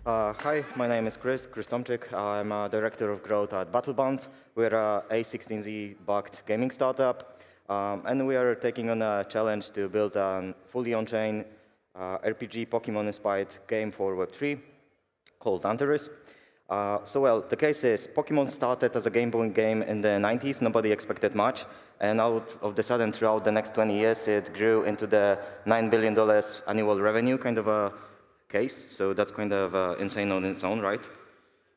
Hi, my name is Chris Tomczyk. I'm a director of growth at Battlebound. We're a A16Z-backed gaming startup, and we are taking on a challenge to build a fully on-chain RPG Pokemon-inspired game for Web3 called Antares. The case is Pokemon started as a Game Boy game in the 90s. Nobody expected much. And out of the sudden, throughout the next 20 years, it grew into the $9 billion annual revenue kind of a case. So that's kind of insane on its own, right?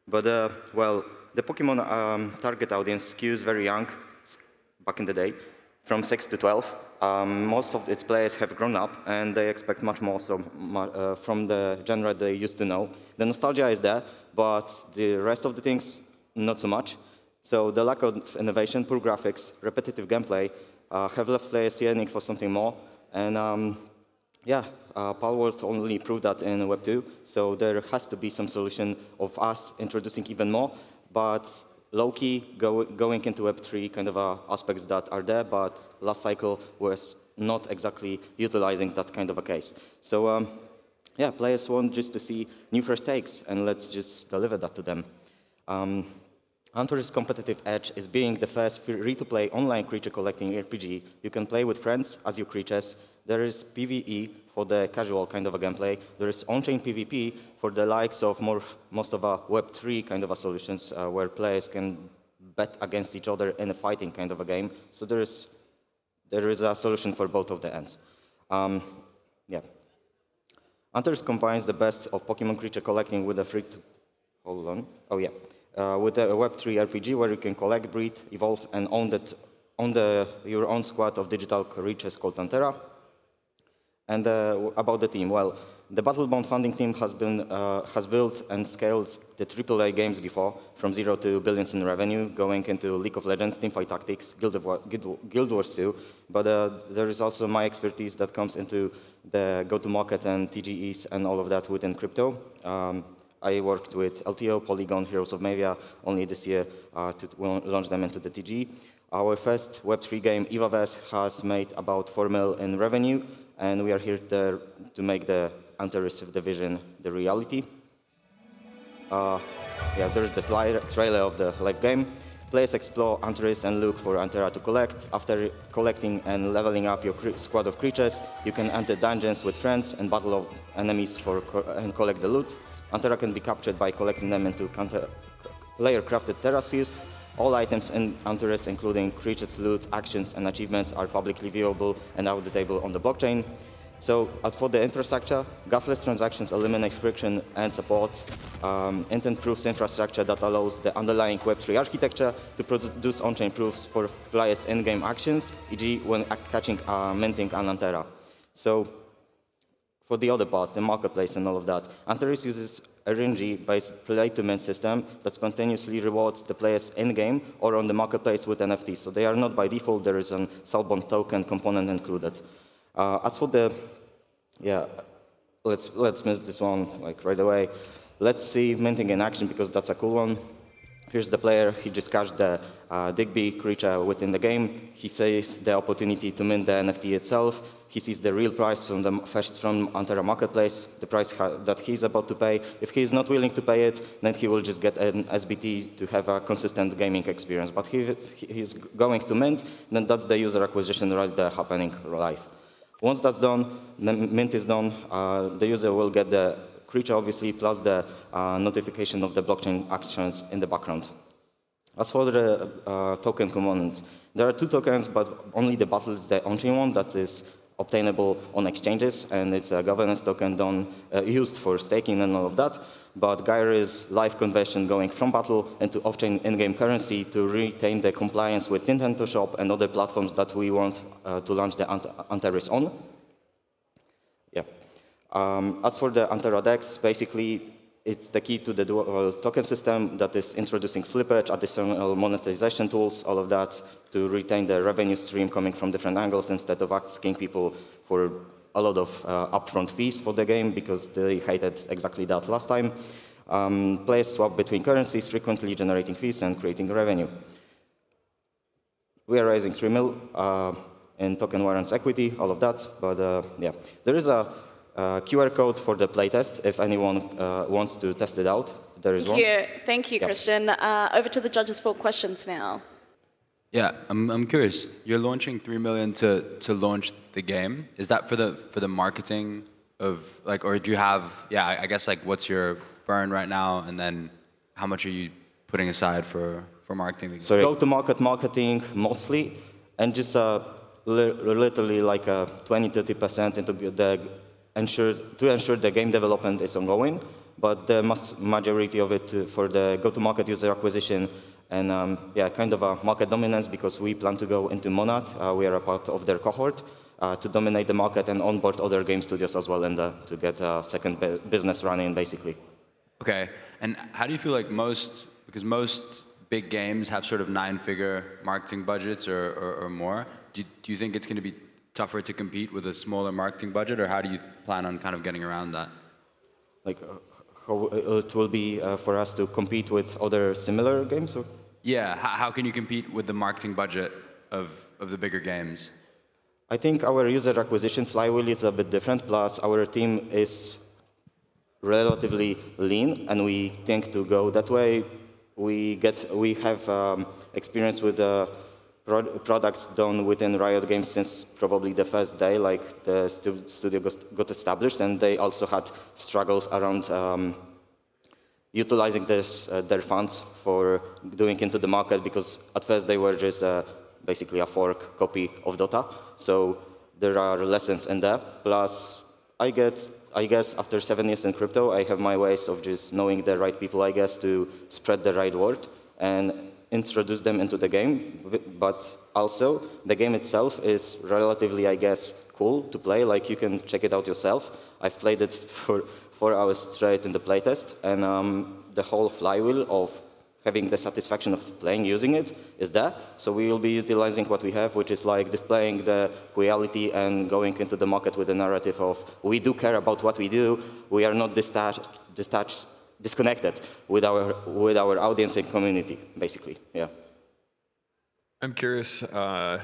But, the Pokemon target audience skews very young back in the day, from 6 to 12. Most of its players have grown up, and they expect much more from the genre they used to know. The nostalgia is there, but the rest of the things, not so much. So the lack of innovation, poor graphics, repetitive gameplay have left players yearning for something more. And Palworld only proved that in Web 2. So there has to be some solution of us introducing even more, but low-key going into Web 3 kind of aspects that are there, but last cycle was not exactly utilizing that kind of a case. So players want just to see new fresh takes, and let's just deliver that to them. Antares' competitive edge is being the first free-to-play online creature collecting RPG. You can play with friends as your creatures. There is PvE for the casual kind of a gameplay. There is on-chain PvP for the likes of most of our Web3 kind of solutions where players can bet against each other in a fighting kind of a game. So there is a solution for both of the ends. Antares combines the best of Pokemon creature collecting with a with a Web3 RPG where you can collect, breed, evolve, and own your own squad of digital creatures called Antera. And about the team, well, the Battlebound founding team has built and scaled the AAA games before, from 0 to billions in revenue, going into League of Legends, Teamfight Tactics, Guild Wars 2. But there is also my expertise that comes into the go-to-market and TGEs and all of that within crypto. I worked with LTO, Polygon, Heroes of Mavia only this year to launch them into the TG. Our first Web3 game, EvaVerse, has made about 4 mil in revenue, and we are here to make the Antares division the reality. There's the trailer of the live game. Players explore Antares and look for Antera to collect. After collecting and leveling up your squad of creatures, you can enter dungeons with friends and battle enemies and collect the loot. Antera can be captured by collecting them into player-crafted Terraspheres. All items in Antares, including creatures, loot, actions, and achievements, are publicly viewable and auditable on the blockchain. So, as for the infrastructure, gasless transactions eliminate friction and support intent-proofs infrastructure that allows the underlying Web3 architecture to produce on-chain proofs for players' in-game actions, e.g. when catching, minting an Antera. So, for the other part, the marketplace and all of that, Antares uses a RNG-based play-to-mint system that spontaneously rewards the players in-game or on the marketplace with NFTs. So they are not by default. There is an Salbond token component included. As for the, let's miss this one right away. Let's see minting in action because that's a cool one. Here's the player. He just cashed the Digby creature within the game. He sees the opportunity to mint the NFT itself. He sees the real price from Antera Marketplace, the price that he's about to pay. If he's not willing to pay it, then he will just get an SBT to have a consistent gaming experience. But if he's going to mint, then that's the user acquisition right there happening live. Once that's done, the mint is done, the user will get the creature, obviously, plus the notification of the blockchain actions in the background. As for the token components, there are 2 tokens, but only the battle is the on-chain one that is obtainable on exchanges, and it's a governance token used for staking and all of that. But Gyre is live conversion going from battle into off-chain in-game currency to retain the compliance with Nintendo Shop and other platforms that we want to launch the Antares on. As for the Antera DEX, basically, it's the key to the dual token system that is introducing slippage, additional monetization tools, all of that, to retain the revenue stream coming from different angles instead of asking people for a lot of upfront fees for the game because they hated exactly that last time. Players swap between currencies, frequently generating fees and creating revenue. We are raising 3 mil in token warrants equity, all of that, but there is a QR code for the playtest if anyone wants to test it out. There is one. Thank you, Christian. Over to the judges for questions now. Yeah, I'm curious. You're launching 3 million to launch the game. Is that for the marketing of like, or do you have? Yeah, I guess like what's your burn right now, and then how much are you putting aside for marketing the game? So go-to-market marketing mostly, and just literally like 20-30% into to ensure the game development is ongoing. But the majority of it for the go-to-market user acquisition. And yeah, kind of a market dominance because we plan to go into Monad. We are a part of their cohort to dominate the market and onboard other game studios as well, and to get a second business running, basically. Okay, and how do you feel like because most big games have sort of 9-figure marketing budgets or more. Do you think it's going to be tougher to compete with a smaller marketing budget, or how do you plan on kind of getting around that? Like how it will be for us to compete with other similar games? Or? Yeah, how can you compete with the marketing budget of the bigger games? I think our user acquisition flywheel is a bit different, plus our team is relatively lean, and we think to go that way. We have experience with products done within Riot Games since probably the first day, like the studio got established, and they also had struggles around utilizing their funds for doing into the market, because at first they were just basically a fork copy of Dota. So there are lessons in that. Plus, I guess after 7 years in crypto, I have my ways of just knowing the right people, I guess, to spread the right word and introduce them into the game. But also, the game itself is relatively, I guess, cool to play. Like, you can check it out yourself. I've played it for 4 hours straight in the playtest, and the whole flywheel of having the satisfaction of playing using it is there. So we will be utilizing what we have, which is like displaying the quality and going into the market with the narrative of we do care about what we do. We are not disconnected with our audience and community, basically. Yeah. I'm curious. The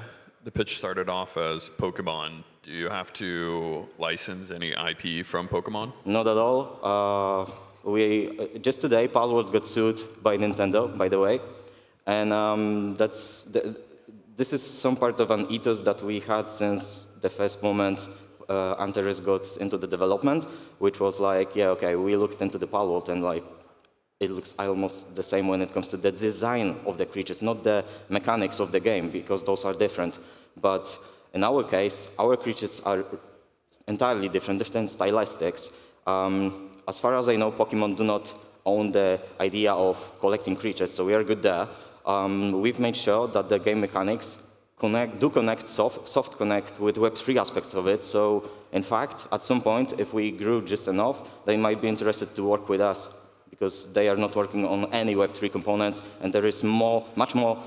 pitch started off as Pokemon. Do you have to license any IP from Pokemon? Not at all. Just today, Palworld got sued by Nintendo, by the way, and this is some part of an ethos that we had since the first moment Antares got into the development, which was like, yeah, okay, we looked into the Palworld, and like it looks almost the same when it comes to the design of the creatures, not the mechanics of the game, because those are different. But in our case, our creatures are entirely different stylistics. As far as I know, Pokemon do not own the idea of collecting creatures, so we are good there. We've made sure that the game mechanics soft connect with Web3 aspects of it. So, in fact, at some point, if we grew just enough, they might be interested to work with us, because they are not working on any Web3 components, and there is much more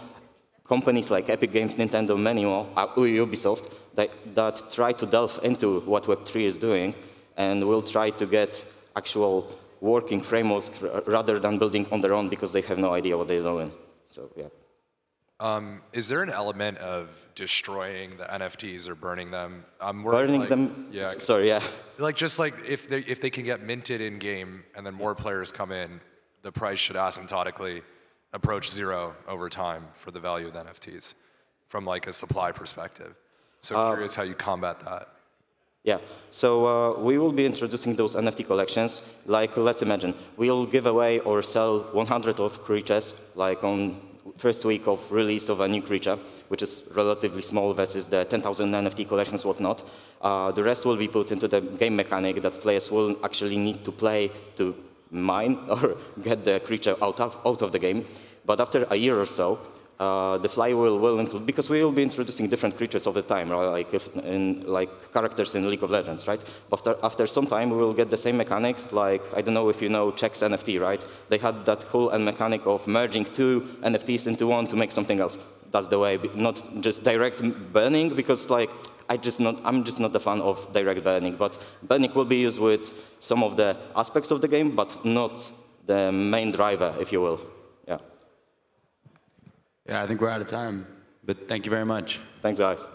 companies like Epic Games, Nintendo, many more, Ubisoft, that try to delve into what Web3 is doing, and will try to get actual working frameworks rather than building on their own, because they have no idea what they're doing. So, yeah. Is there an element of destroying the NFTs or burning them? Burning them? Yeah. Sorry, yeah. Like just like if they can get minted in game and then more players come in, the price should asymptotically approach zero over time for the value of the NFTs from like a supply perspective. So curious how you combat that. Yeah, so we will be introducing those NFT collections. Like, let's imagine, we'll give away or sell 100 of creatures, like on first week of release of a new creature, which is relatively small versus the 10,000 NFT collections, whatnot. The rest will be put into the game mechanic that players will actually need to play to mine or get the creature out of the game. But after a year or so, the flywheel will include, because we will be introducing different creatures all the time, right? like characters in League of Legends, right? After some time, we will get the same mechanics, like, I don't know if you know Check's NFT, right? They had that cool mechanic of merging 2 NFTs into one to make something else. That's the way, not just direct burning, because like, I'm just not a fan of direct burning, but burning will be used with some of the aspects of the game, but not the main driver, if you will. Yeah. Yeah, I think we're out of time, but thank you very much. Thanks, guys.